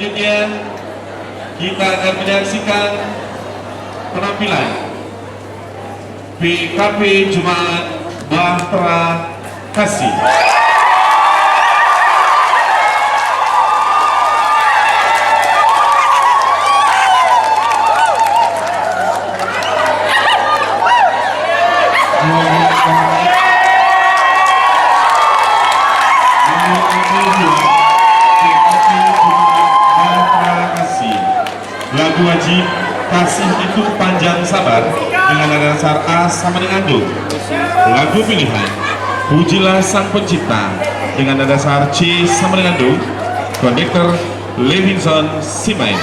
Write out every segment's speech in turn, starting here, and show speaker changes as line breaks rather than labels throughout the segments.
Selanjutnya kita akan menyaksikan penampilan PKP Jemaat Bahtera Kasih. Lagu wajib Kasih Itu Panjang Sabar dengan nada dasar A sama dengan Do. Lagu pilihan Pujilah Sang Pencipta dengan nada dasar C sama dengan Do. Konduktor Levinson Simain.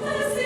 Kasih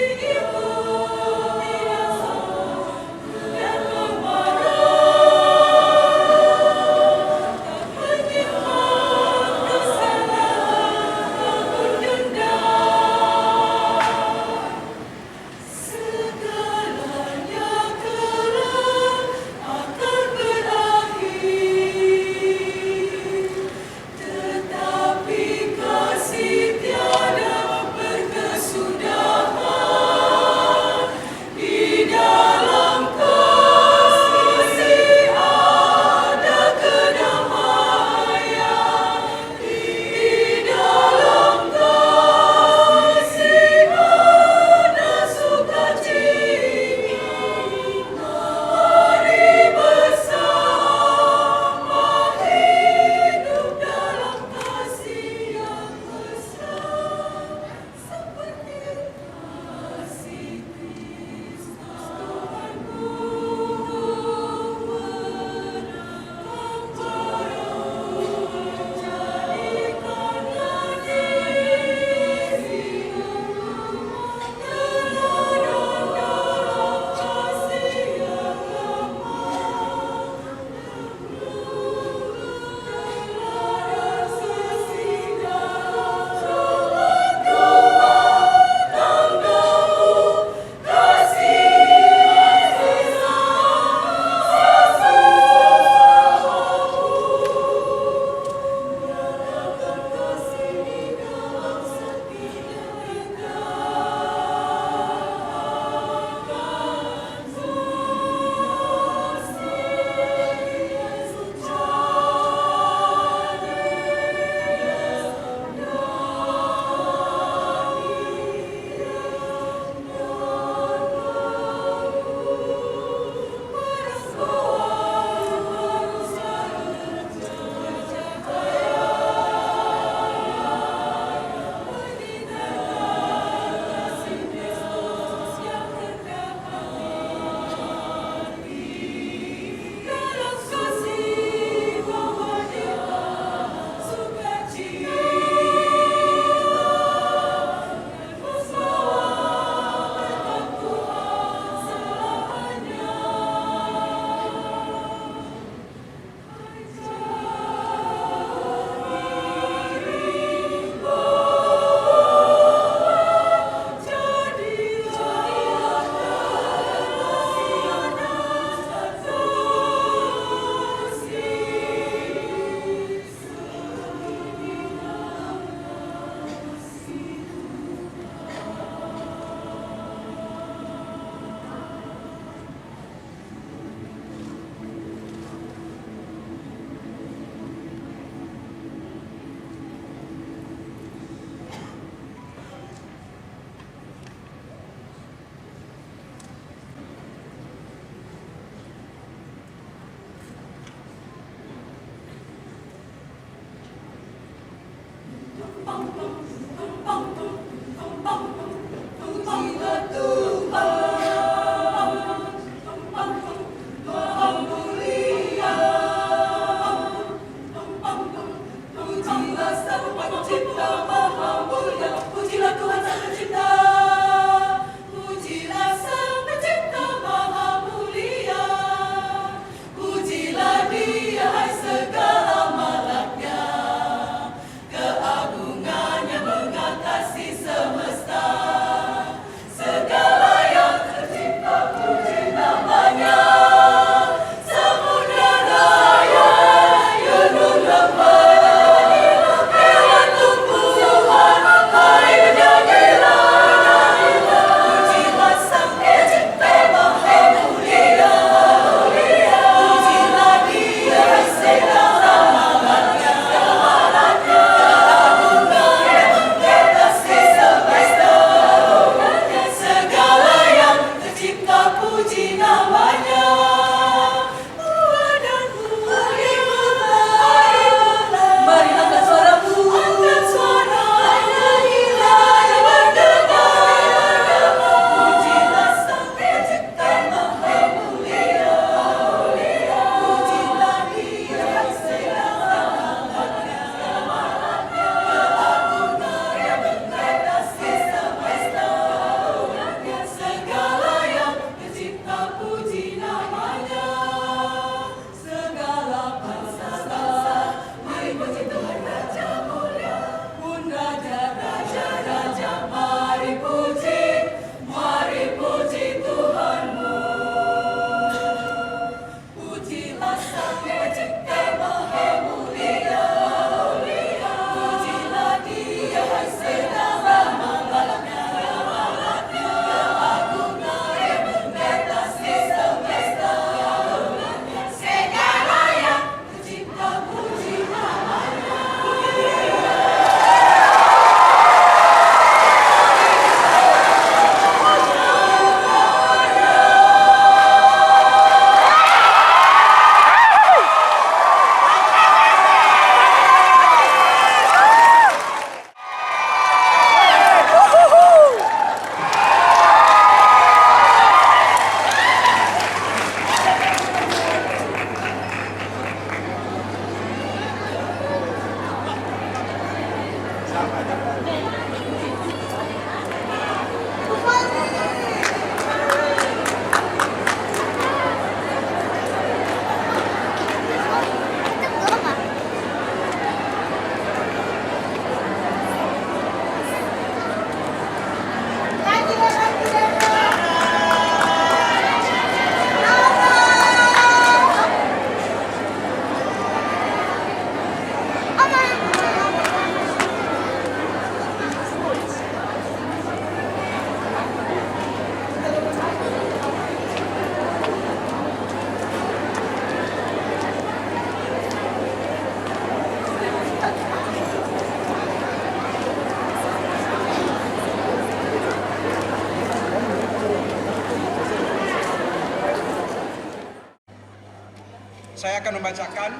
Saya akan membacakan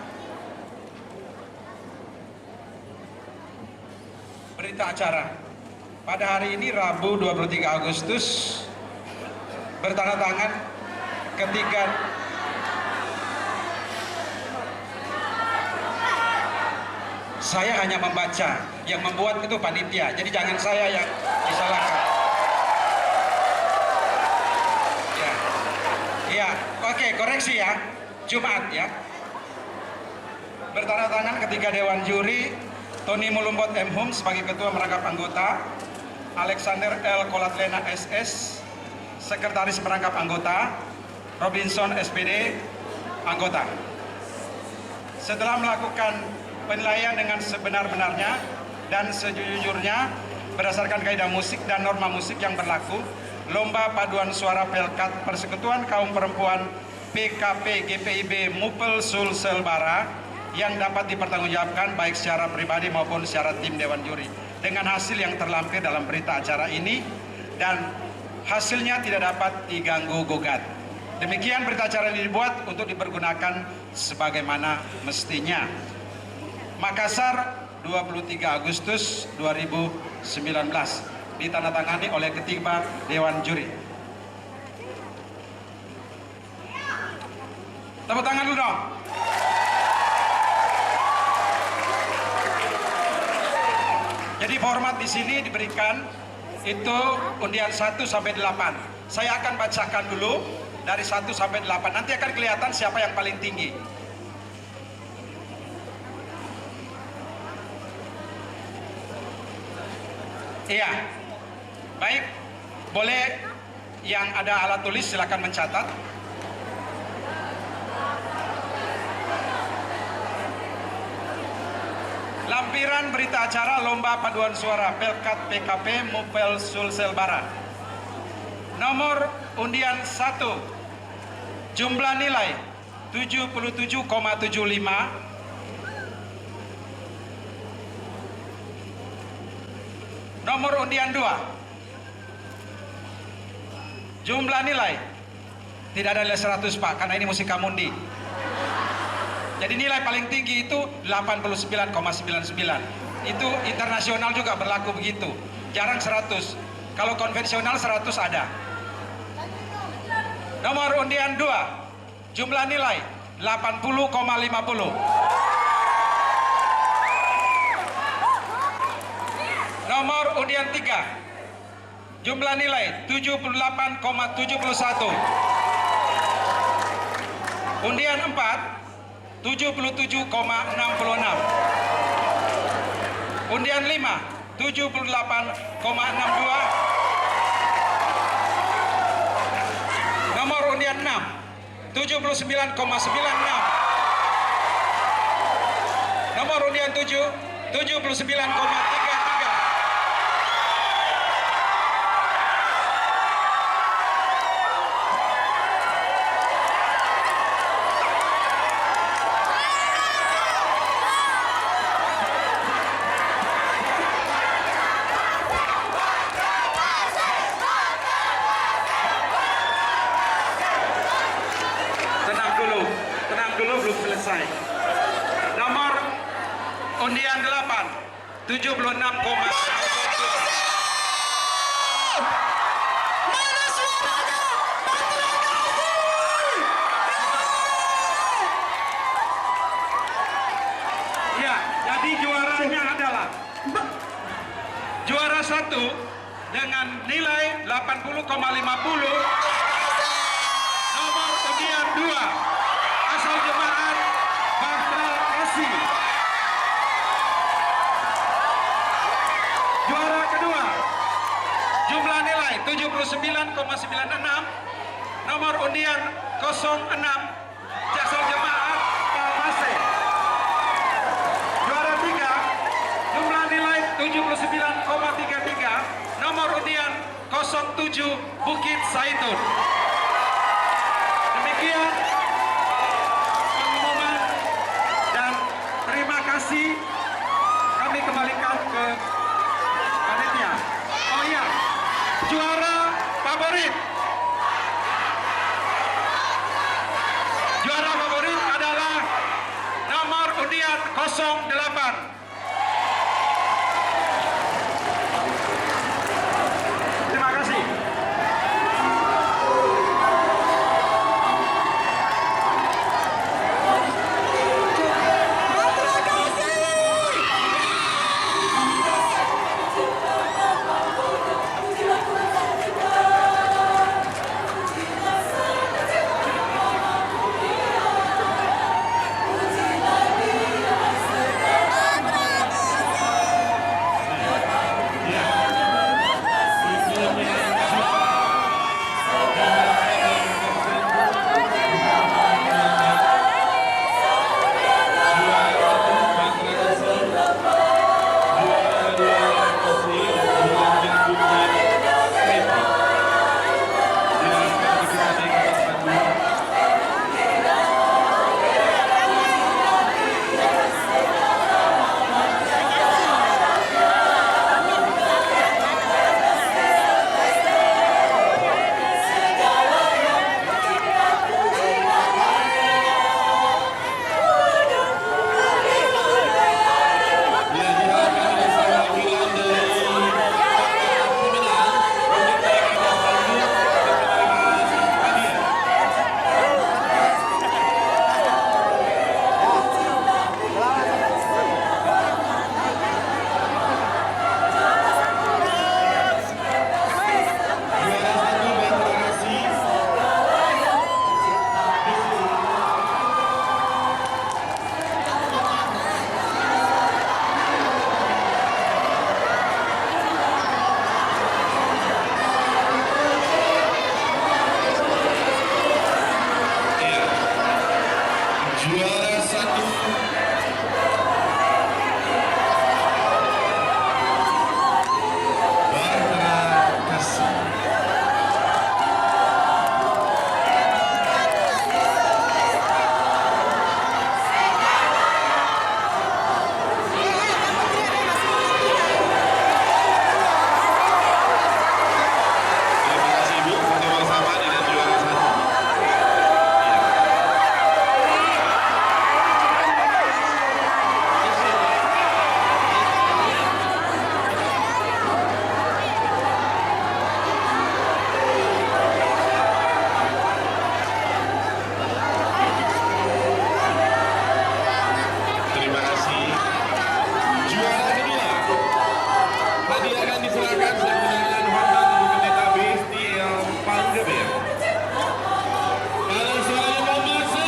berita acara. Pada hari ini Rabu 23 Agustus bertanda tangan ketiga saya hanya membaca, yang membuat itu panitia, jadi jangan saya yang disalahkan. Ya, oke, koreksi ya, Jumat ya. Bertanda tangan ketiga Dewan Juri, Tony Mulumbot M. Hum sebagai Ketua Merangkap Anggota, Alexander L. Kolatlena SS, Sekretaris Merangkap Anggota, Robinson SPD, Anggota. Setelah melakukan penilaian dengan sebenar-benarnya dan sejujurnya berdasarkan kaidah musik dan norma musik yang berlaku, lomba paduan suara Pelkat Persekutuan Kaum Perempuan PKP GPIB Mupel Sulsel Bara yang dapat dipertanggungjawabkan baik secara pribadi maupun secara tim Dewan Juri dengan hasil yang terlampir dalam berita acara ini dan hasilnya tidak dapat diganggu gugat. Demikian berita acara ini dibuat untuk dipergunakan sebagaimana mestinya. Makassar, 23 Agustus 2019, ditandatangani oleh ketiga Dewan Juri. Tepuk tangan dulu dong. Jadi format di sini diberikan itu undian 1 sampai 8. Saya akan bacakan dulu dari 1 sampai 8. Nanti akan kelihatan siapa yang paling tinggi. Iya, baik, boleh yang ada alat tulis silakan mencatat. Lampiran berita acara lomba paduan suara Pelkat PKP Mupel Sulsel Bara. Nomor undian 1, jumlah nilai 77,75. Nomor undian 2, jumlah nilai tidak ada nilai 100 Pak, karena ini musik Kamundi. Jadi nilai paling tinggi itu 89,99. Itu internasional juga berlaku begitu, jarang 100. Kalau konvensional 100 ada. Nomor undian 2, jumlah nilai 80,50. Nomor undian 3, jumlah nilai 78,71. Undian 4, 77,66. Undian 5, 78,62. Nomor undian 6, 79,96. Nomor undian 7, 79,33. Belum selesai. Nomor undian 8, 76,1. Ya, jadi juaranya adalah juara 1 dengan nilai 80,50. Nomor undian 2, asal jemaat Bakral Esi. Juara kedua, jumlah nilai 79,96. Nomor undian 06, asal jemaat Palmase. Juara 3, jumlah nilai 79,33. Nomor undian 07, Bukit Saitun. Demikian pengumuman dan terima kasih, kami kembalikan ke panitia. Oh iya, juara favorit adalah undian 08. Terima kasih.
Juara 1 Bartra Kasih. Terima kasih Ibu, foto bersama dengan juara 1. Terima kasih. Juara kedua, hadiah akan diserahkan dengan hormat untuk pendeta BSDL Panggebek. Kalau suaranya memasih.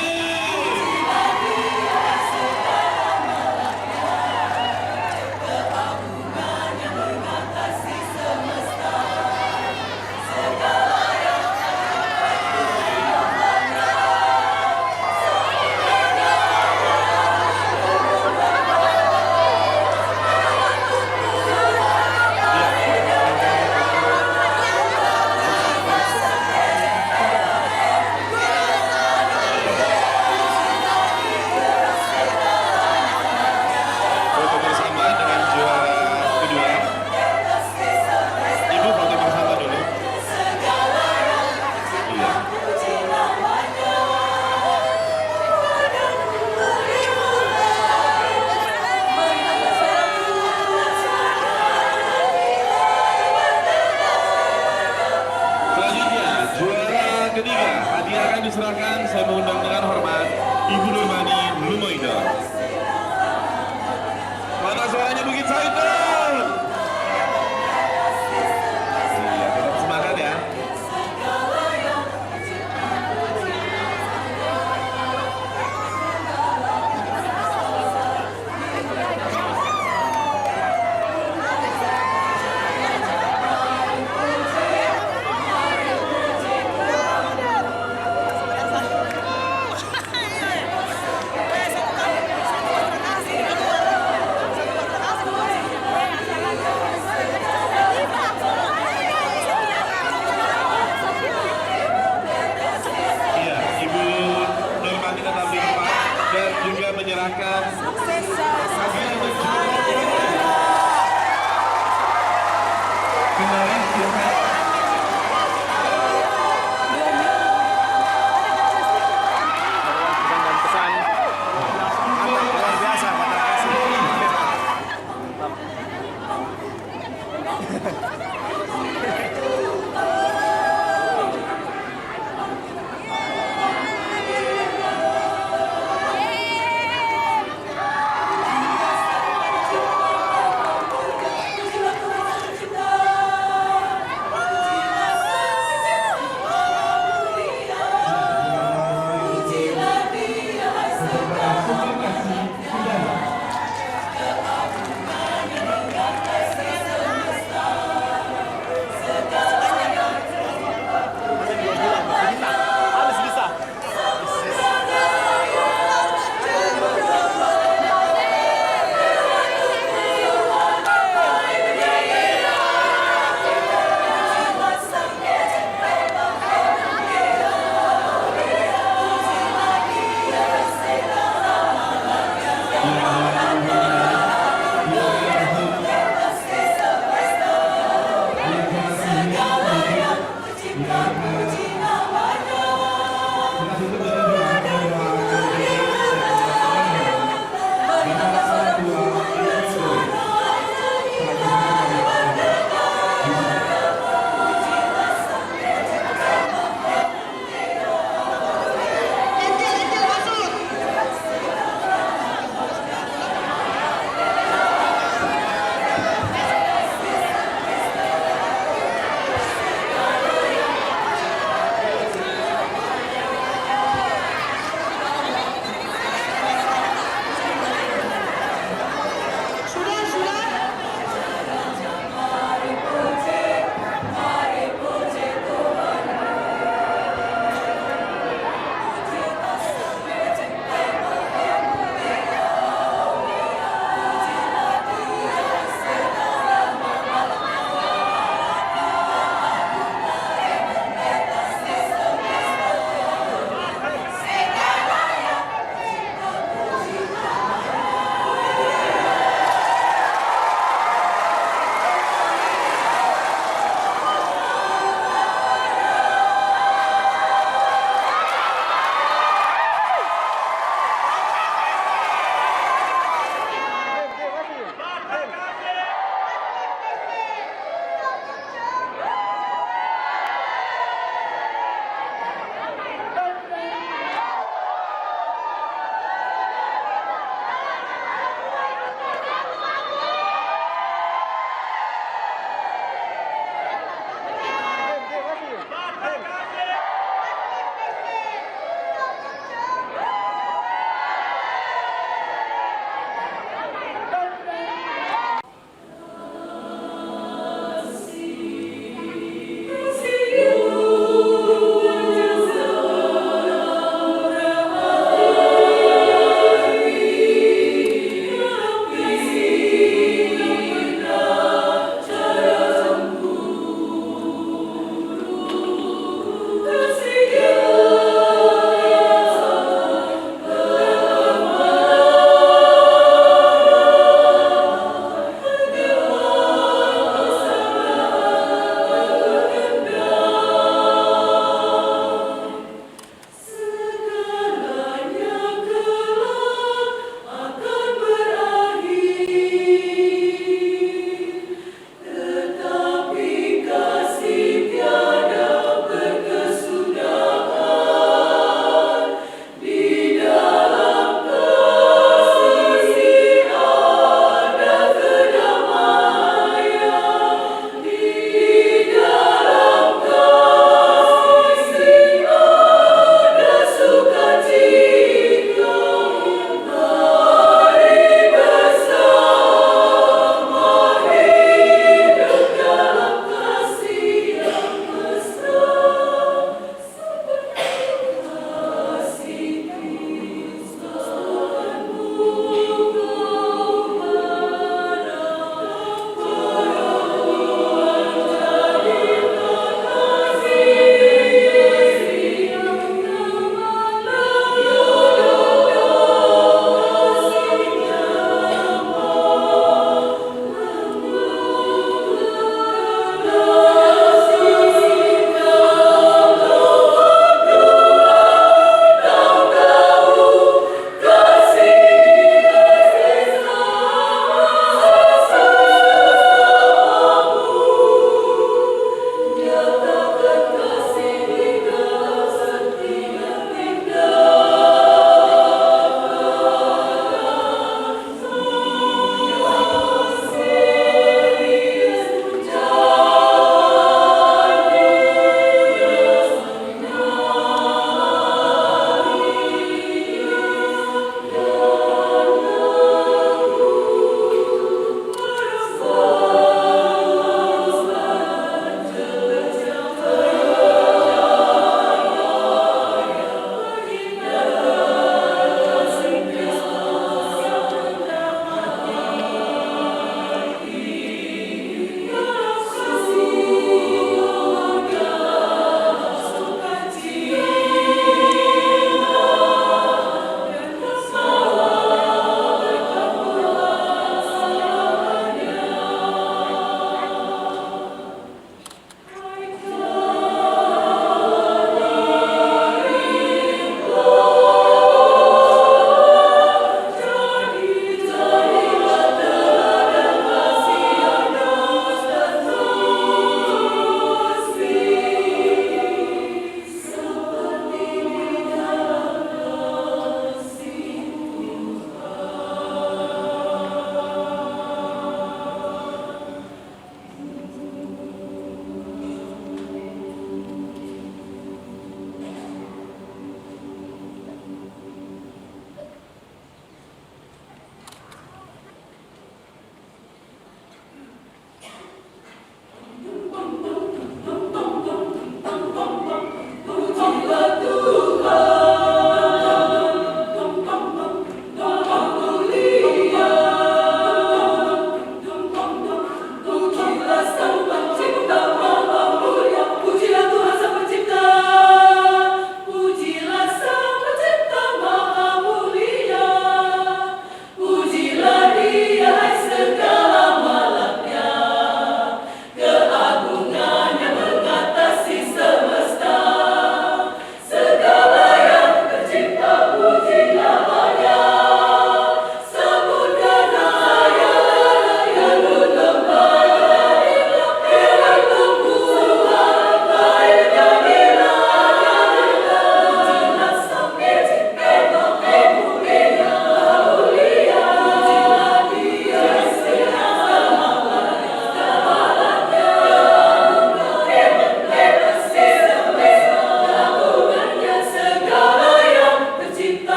Foto bersama dengan juara kedua. Ibu foto bersama dulu. Iya. Selanjutnya juara ketiga, hadiah akan diserahkan. Saya mengundang dengan hormat Ibu Nurmani Lumoido. Mana suaranya Bukit Saitun? Iya, tetap semangat ya. Iya, Ibu Nurmati tetap di tempat dan juga menyerahkan